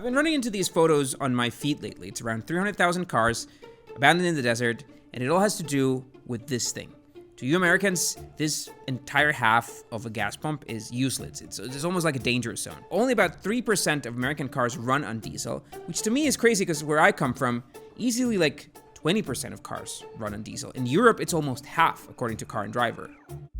I've been running into these photos on my feed lately. It's around 300,000 cars abandoned in the desert, and it all has to do with this thing. To you Americans, this entire half of a gas pump is useless. It's almost like a danger zone. Only about 3% of American cars run on diesel, which to me is crazy because where I come from, easily like 20% of cars run on diesel. In Europe, it's almost half, according to Car and Driver.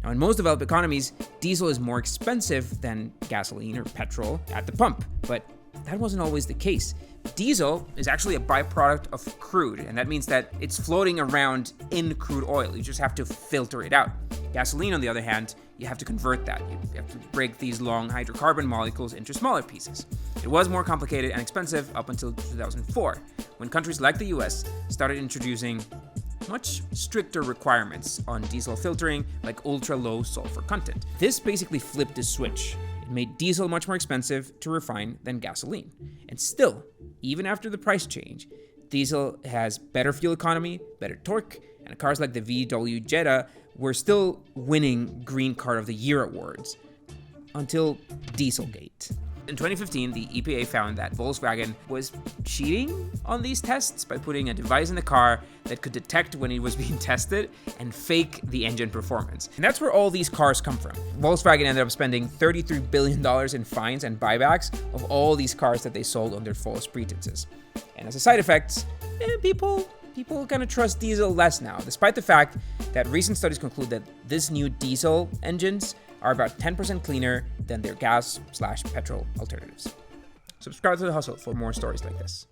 Now, in most developed economies, diesel is more expensive than gasoline or petrol at the pump, but that wasn't always the case. Diesel is actually a byproduct of crude, and that means that it's floating around in crude oil. You just have to filter it out. Gasoline, on the other hand, you have to convert that. You have to break these long hydrocarbon molecules into smaller pieces. It was more complicated and expensive up until 2004, when countries like the US started introducing much stricter requirements on diesel filtering, like ultra-low sulfur content. This basically flipped the switch. It made diesel much more expensive to refine than gasoline. And still, even after the price change, diesel has better fuel economy, better torque, and cars like the VW Jetta were still winning Green Car of the Year awards. Until Dieselgate. In 2015, the EPA found that Volkswagen was cheating on these tests by putting a device in the car that could detect when it was being tested and fake the engine performance. And that's where all these cars come from. Volkswagen ended up spending $33 billion in fines and buybacks of all these cars that they sold under false pretenses. And as a side effect, people kind of trust diesel less now, despite the fact that recent studies conclude that this new diesel engines are about 10% cleaner than their gas/petrol alternatives. Subscribe to The Hustle for more stories like this.